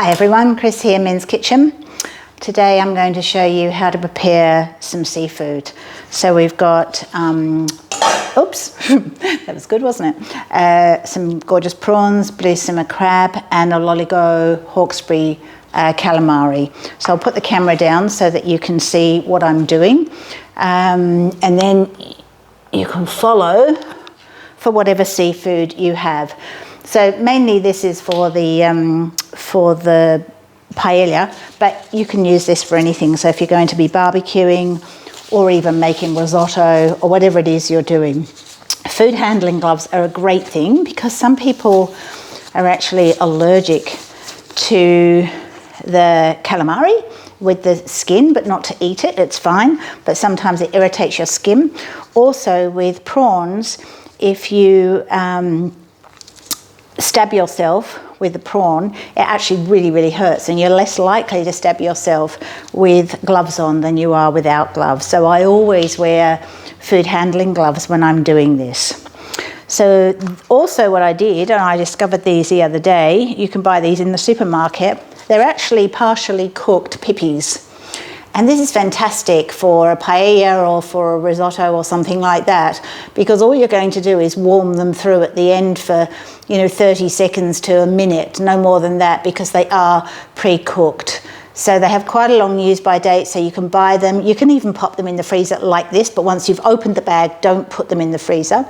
Hi everyone, Chris here, Men's Kitchen. Today I'm going to show you how to prepare some seafood. So we've got, oops, that was good, wasn't it? Some gorgeous prawns, blue simmer crab, and a lolligo hawksbury calamari. So I'll put the camera down so that you can see what I'm doing, and then you can follow for whatever seafood you have. So mainly this is for the paella, but you can use this for anything. So if you're going to be barbecuing or even making risotto or whatever it is you're doing. Food handling gloves are a great thing because some people are actually allergic to the calamari with the skin, but not to eat it, it's fine. But sometimes it irritates your skin. Also with prawns, if you stab yourself with the prawn, it actually really hurts, and you're less likely to stab yourself with gloves on than you are without gloves. So I always wear food handling gloves when I'm doing this. So also what I did, and I discovered these the other day, you can buy these in the supermarket. They're actually partially cooked pippies. And this is fantastic for a paella or for a risotto or something like that, because all you're going to do is warm them through at the end for 30 seconds to a minute, no more than that, because they are pre-cooked. So they have quite a long use by date, so you can buy them. You can even pop them in the freezer like this, but once you've opened the bag, don't put them in the freezer.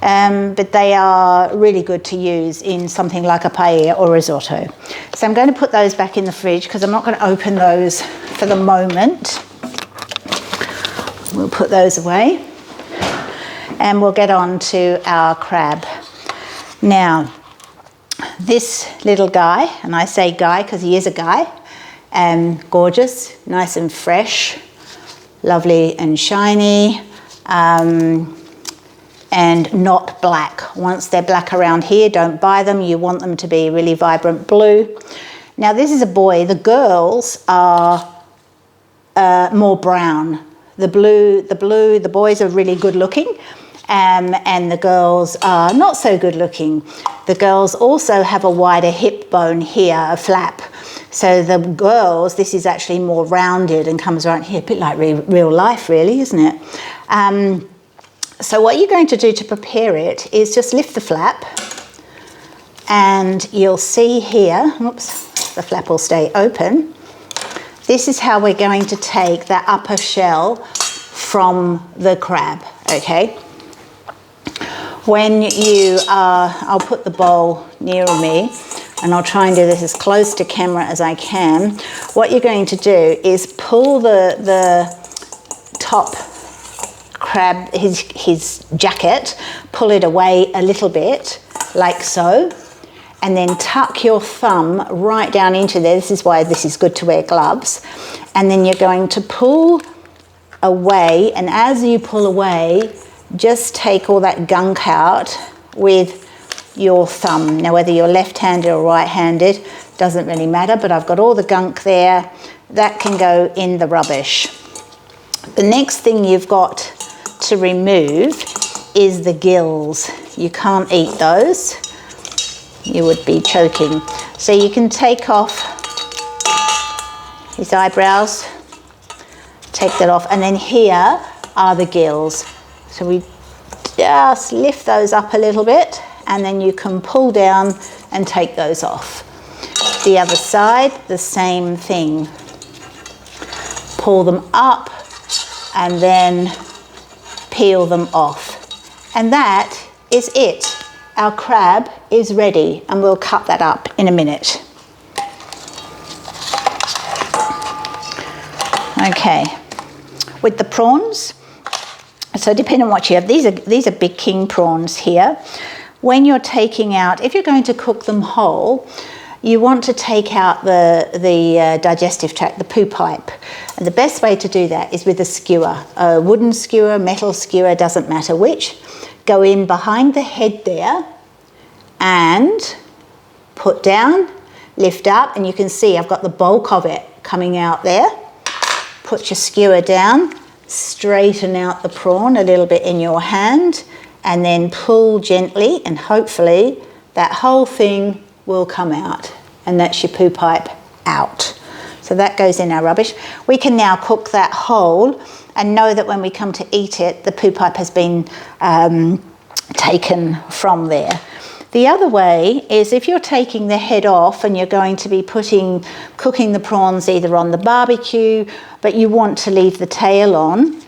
But they are really good to use in something like a paella or risotto. So I'm going to put those back in the fridge because I'm not going to open those for the moment. We'll put those away and we'll get on to our crab. Now, this little guy, and I say guy because he is a guy, gorgeous, nice and fresh, lovely and shiny, and not black. Once they're black around here, don't buy them. You want them to be really vibrant blue. Now this is a boy. The girls are more brown. The boys are really good looking, and the girls are not so good looking. The girls also have a wider hip bone here, a flap. So the girls, this is actually more rounded and comes around here, a bit like real life really, isn't it? So what you're going to do to prepare it is just lift the flap, and you'll see here, oops, the flap will stay open. This is how we're going to take that upper shell from the crab, okay? When you I'll put the bowl nearer me, and I'll try and do this as close to camera as I can. What you're going to do is pull the top crab, his jacket, pull it away a little bit, like so, and then tuck your thumb right down into there. This is why this is good to wear gloves. And then you're going to pull away, and as you pull away, just take all that gunk out with your thumb. Now whether you're left-handed or right-handed doesn't really matter, but I've got all the gunk there. That can go in the rubbish. The next thing you've got to remove is the gills. You can't eat those. You would be choking. So you can take off his eyebrows, take that off, and then here are the gills. So we just lift those up a little bit, and then you can pull down and take those off. The other side, the same thing. Pull them up and then peel them off. And that is it. Our crab is ready, and we'll cut that up in a minute. Okay, with the prawns, so depending on what you have, these are big king prawns here. When you're taking out, if you're going to cook them whole, you want to take out the digestive tract, the poo pipe. And the best way to do that is with a skewer, a wooden skewer, metal skewer, doesn't matter which. Go in behind the head there and put down, lift up, and you can see I've got the bulk of it coming out there. Put your skewer down, straighten out the prawn a little bit in your hand, and then pull gently, and hopefully that whole thing will come out. and that's your poo pipe out. So that goes in our rubbish. We can now cook that whole and know that when we come to eat it, the poo pipe has been taken from there. The other way is if you're taking the head off and you're going to be cooking the prawns either on the barbecue, but you want to leave the tail on,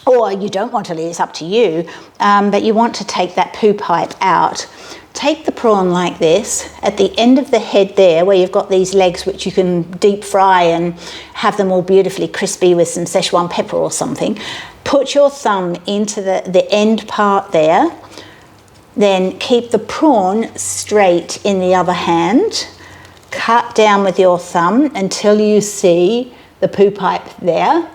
or you don't want to leave, it's up to you, but you want to take that poo pipe out. Take the prawn like this, at the end of the head there, where you've got these legs which you can deep fry and have them all beautifully crispy with some Szechuan pepper or something. Put your thumb into the end part there, then keep the prawn straight in the other hand. Cut down with your thumb until you see the poo pipe there.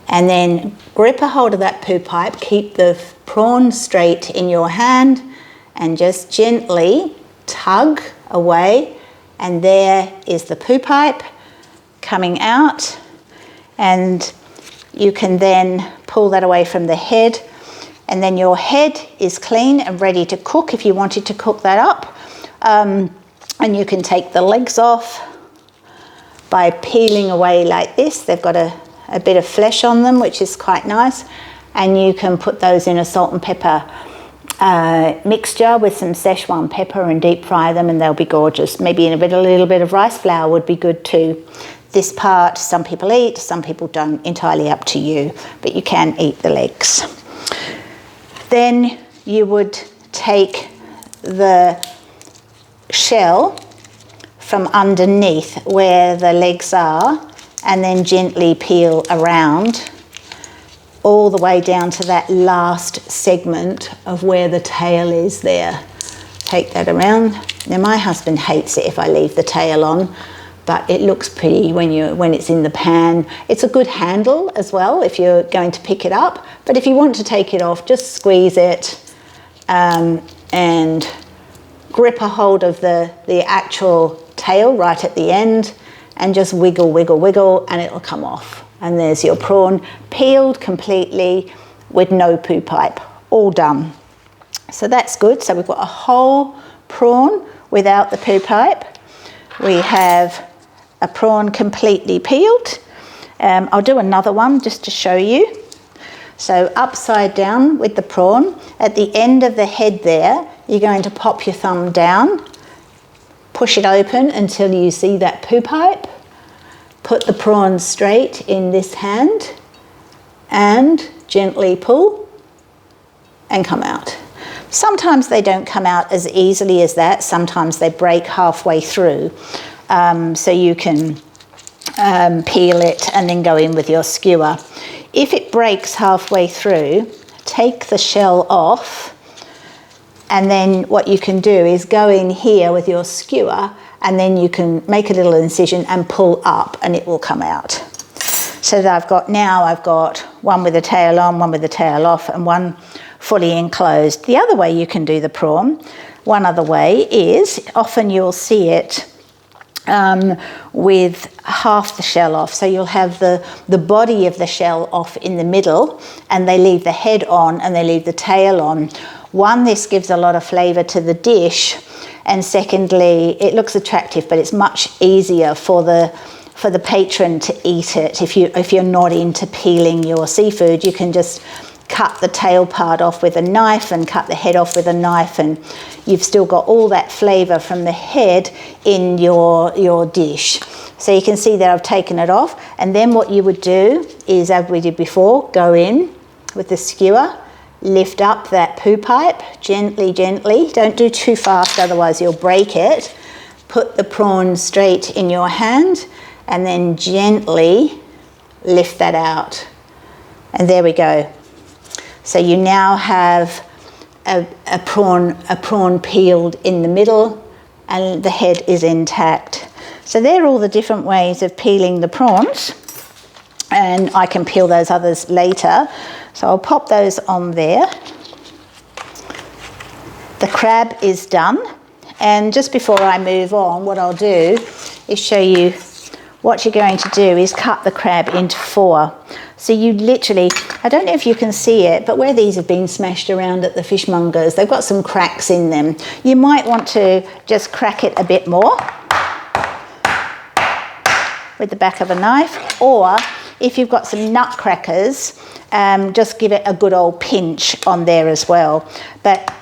And then grip a hold of that poo pipe, keep the prawn straight in your hand, and just gently tug away, and there is the poo pipe coming out, and you can then pull that away from the head, and then your head is clean and ready to cook if you wanted to cook that up. And you can take the legs off by peeling away like this. They've got a bit of flesh on them, which is quite nice, and you can put those in a salt and pepper mixture with some Szechuan pepper and deep fry them, and they'll be gorgeous. Maybe a little bit of rice flour would be good too. This part some people eat, some people don't, entirely up to you, but you can eat the legs. Then you would take the shell from underneath where the legs are and then gently peel around all the way down to that last segment of where the tail is there. Take that around. Now my husband hates it if I leave the tail on, but it looks pretty when it's in the pan. It's a good handle as well if you're going to pick it up, but if you want to take it off, just squeeze it and grip a hold of the actual tail right at the end and just wiggle, wiggle, wiggle, and it'll come off. And there's your prawn peeled completely with no poo pipe, all done. So that's good. So we've got a whole prawn without the poo pipe. We have a prawn completely peeled. I'll do another one just to show you. So upside down with the prawn, at the end of the head there, you're going to pop your thumb down, push it open until you see that poo pipe. Put the prawn straight in this hand and gently pull and come out. Sometimes they don't come out as easily as that. Sometimes they break halfway through. So you can peel it and then go in with your skewer. If it breaks halfway through, take the shell off, and then what you can do is go in here with your skewer, and then you can make a little incision and pull up and it will come out. So that I've got one with the tail on, one with the tail off, and one fully enclosed. The other way you can do the prawn, one other way is, often you'll see it with half the shell off. So you'll have the body of the shell off in the middle, and they leave the head on and they leave the tail on. One, this gives a lot of flavour to the dish, and secondly, it looks attractive, but it's much easier for the patron to eat it. If you're not into peeling your seafood, you can just cut the tail part off with a knife and cut the head off with a knife, and you've still got all that flavour from the head in your dish. So you can see that I've taken it off, and then what you would do is, as we did before, go in with the skewer, lift up that poo pipe gently, gently. Don't do too fast, otherwise you'll break it. Put the prawn straight in your hand and then gently lift that out. And there we go. So you now have a prawn peeled in the middle and the head is intact. So they're all the different ways of peeling the prawns, and I can peel those others later. So I'll pop those on there. The crab is done. And just before I move on, what I'll do is show you what you're going to do is cut the crab into 4. So you literally, I don't know if you can see it, but where these have been smashed around at the fishmongers, they've got some cracks in them. You might want to just crack it a bit more. with the back of a knife, or if you've got some nutcrackers, just give it a good old pinch on there as well. But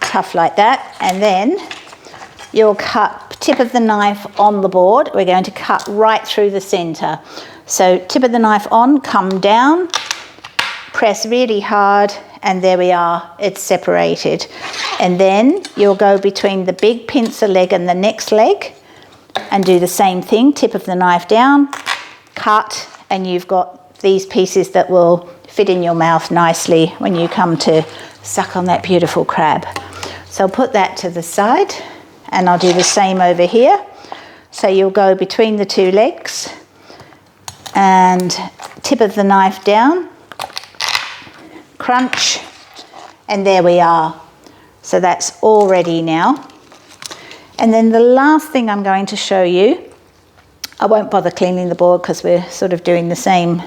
tough like that, and then you'll cut tip of the knife on the board. We're going to cut right through the center. So tip of the knife on, come down, press really hard, and there we are, it's separated. And then you'll go between the big pincer leg and the next leg and do the same thing, tip of the knife down, cut, and you've got these pieces that will fit in your mouth nicely when you come to suck on that beautiful crab. So I'll put that to the side, and I'll do the same over here. So you'll go between the two legs and tip of the knife down, crunch, and there we are. So that's all ready now. And then the last thing I'm going to show you, I won't bother cleaning the board because we're sort of doing the same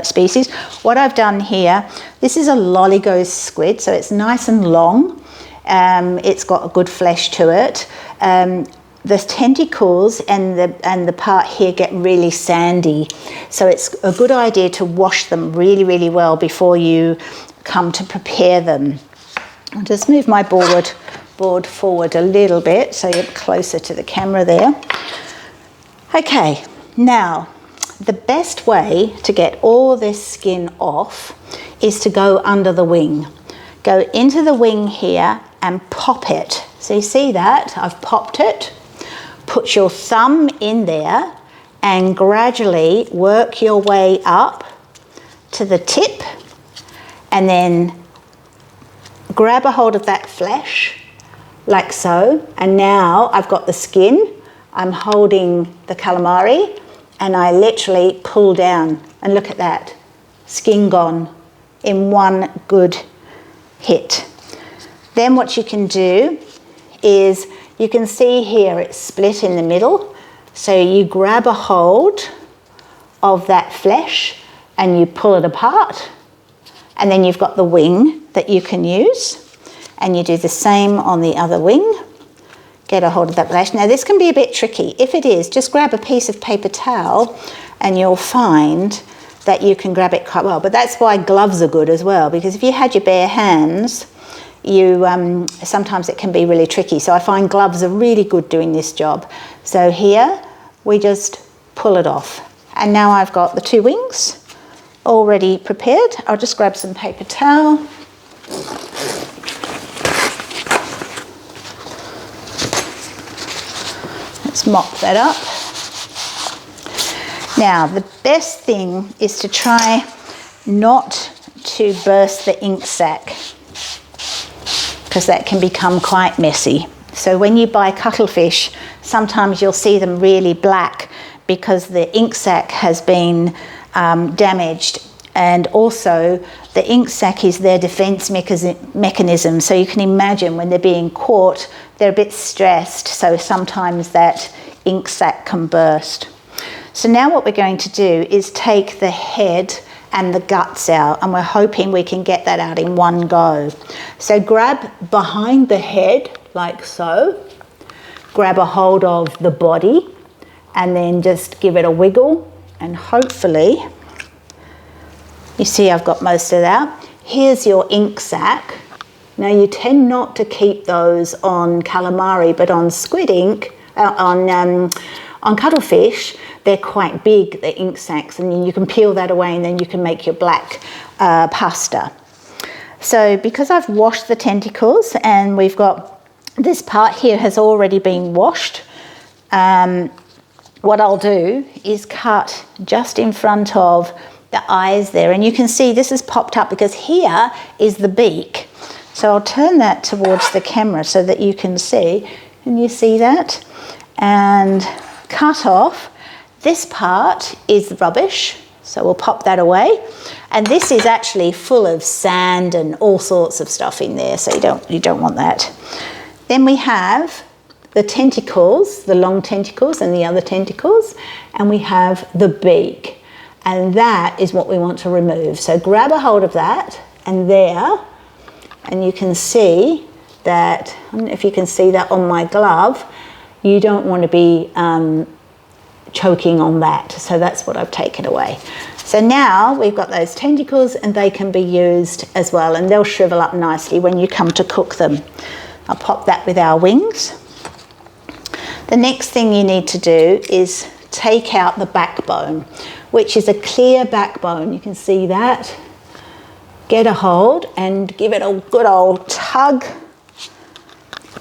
species. What I've done here, this is a lollygo squid, so it's nice and long. It's got a good flesh to it. The tentacles and the part here get really sandy, so it's a good idea to wash them really, really well before you come to prepare them. I'll just move my board forward a little bit so you're closer to the camera there. Okay, now the best way to get all this skin off is to go under the wing. Go into the wing here and pop it. So you see that? I've popped it. Put your thumb in there and gradually work your way up to the tip, and then grab a hold of that flesh like so. And now I've got the skin. I'm holding the calamari and I literally pull down, and look at that, skin gone in one good hit. Then what you can do is, you can see here it's split in the middle. So you grab a hold of that flesh and you pull it apart, and then you've got the wing that you can use, and you do the same on the other wing. Get a hold of that flesh. Now this can be a bit tricky. If it is, just grab a piece of paper towel and you'll find that you can grab it quite well. But that's why gloves are good as well, because if you had your bare hands, sometimes it can be really tricky. So I find gloves are really good doing this job. So here we just pull it off, and now I've got the two wings already prepared. I'll just grab some paper towel. Let's mop that up. Now the best thing is to try not to burst the ink sac, because that can become quite messy. So when you buy cuttlefish, sometimes you'll see them really black because the ink sac has been damaged, and also the ink sac is their defense mechanism. So you can imagine when they're being caught, they're a bit stressed, so sometimes that ink sac can burst. So now what we're going to do is take the head and the guts out, and we're hoping we can get that out in one go. So grab behind the head like so, grab a hold of the body, and then just give it a wiggle, and hopefully, you see I've got most of that. Here's your ink sac. Now you tend not to keep those on calamari, but on squid ink, on cuttlefish, they're quite big, the ink sacs, and you can peel that away and then you can make your black pasta. So because I've washed the tentacles and we've got this part here has already been washed, what I'll do is cut just in front of the eyes there, and you can see this is popped up because here is the beak. So I'll turn that towards the camera so that you can see. Can you see that? And cut off. This part is rubbish, so we'll pop that away. And this is actually full of sand and all sorts of stuff in there, so you don't want that. Then we have the tentacles, the long tentacles and the other tentacles, and we have the beak. And that is what we want to remove. So grab a hold of that, and there, and you can see that, I don't know if you can see that on my glove, you don't want to be choking on that. So that's what I've taken away. So now we've got those tentacles, and they can be used as well, and they'll shrivel up nicely when you come to cook them. I'll pop that with our wings. The next thing you need to do is take out the backbone, which is a clear backbone. You can see that. Get a hold and give it a good old tug.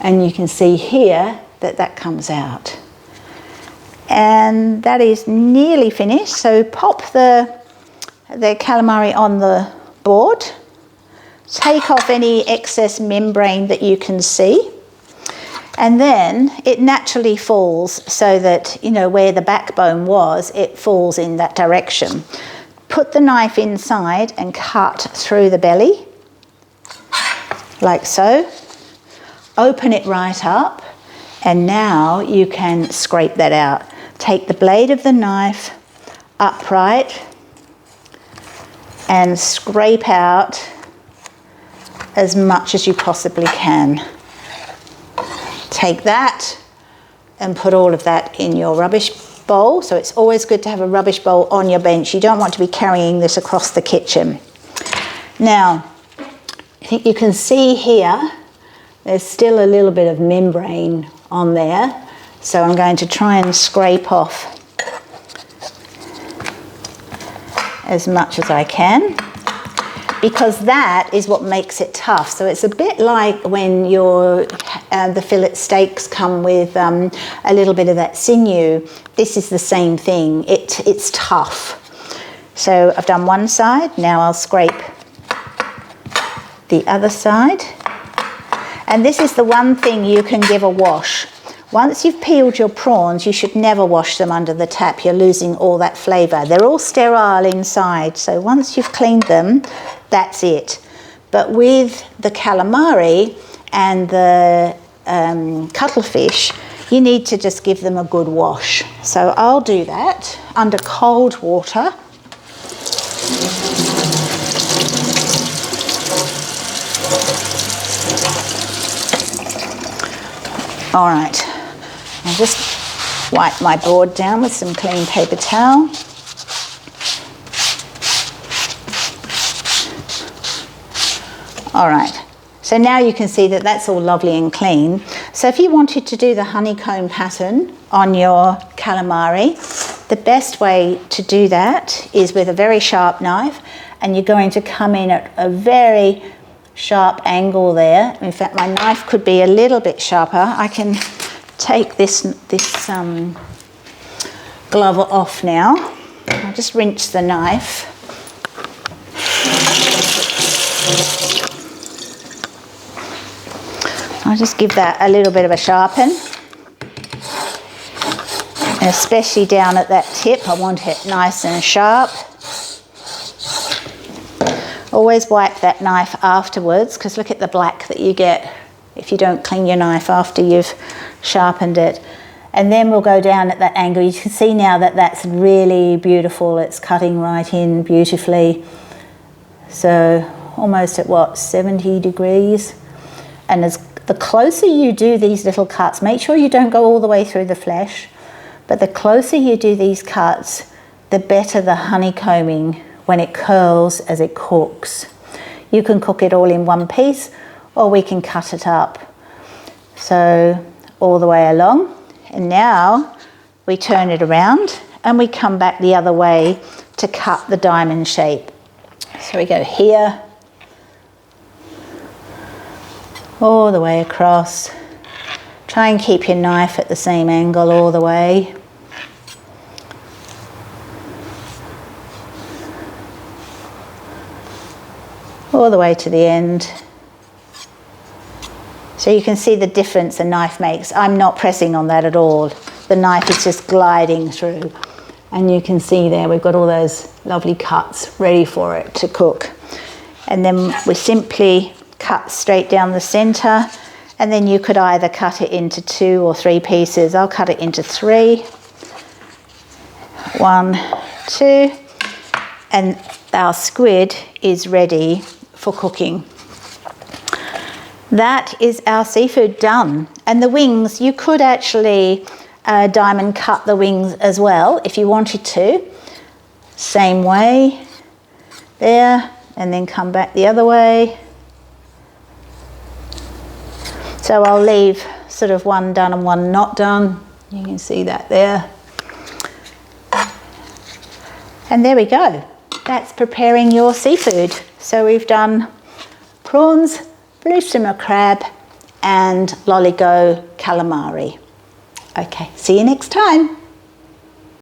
And you can see here that that comes out. And that is nearly finished. So pop the calamari on the board. Take off any excess membrane that you can see. And then it naturally falls so that, you know, where the backbone was, it falls in that direction. Put the knife inside and cut through the belly, like so. Open it right up, and now you can scrape that out. Take the blade of the knife upright and scrape out as much as you possibly can. Take that and put all of that in your rubbish bowl. So it's always good to have a rubbish bowl on your bench. You don't want to be carrying this across the kitchen. Now, I think you can see here, there's still a little bit of membrane on there. So I'm going to try and scrape off as much as I can, because that is what makes it tough. So it's a bit like when the fillet steaks come with a little bit of that sinew. This is the same thing. It's tough. So I've done one side. Now I'll scrape the other side. And this is the one thing you can give a wash. Once you've peeled your prawns, you should never wash them under the tap. You're losing all that flavour. They're all sterile inside, so once you've cleaned them, that's it. But with the calamari and the cuttlefish, you need to just give them a good wash. So I'll do that under cold water. All right. I'll just wipe my board down with some clean paper towel. All right, so now you can see that that's all lovely and clean. So if you wanted to do the honeycomb pattern on your calamari, the best way to do that is with a very sharp knife, and you're going to come in at a very sharp angle there. In fact, my knife could be a little bit sharper. I can take this glove off now. I'll just rinse the knife. I'll just give that a little bit of a sharpen. And especially down at that tip, I want it nice and sharp. Always wipe that knife afterwards, because look at the black that you get if you don't clean your knife after you've sharpened it. And then we'll go down at that angle. You can see now that that's really beautiful. It's cutting right in beautifully. So almost at what, 70 degrees? And as the closer you do these little cuts, make sure you don't go all the way through the flesh, but the closer you do these cuts, the better the honeycombing when it curls as it cooks. You can cook it all in one piece, or we can cut it up. So all the way along. And now we turn it around and we come back the other way to cut the diamond shape. So we go here, all the way across. Try and keep your knife at the same angle all the way. All the way to the end. So you can see the difference a knife makes. I'm not pressing on that at all. The knife is just gliding through. And you can see there we've got all those lovely cuts ready for it to cook. And then we simply cut straight down the center, and then you could either cut it into 2 or 3 pieces. I'll cut it into 3. 1, 2, and our squid is ready for cooking. That is our seafood done. And the wings, you could actually diamond cut the wings as well if you wanted to. Same way, there, and then come back the other way. So I'll leave sort of one done and one not done. You can see that there. And there we go. That's preparing your seafood. So we've done prawns, blue swimmer crab, and lolligo calamari. Okay, see you next time.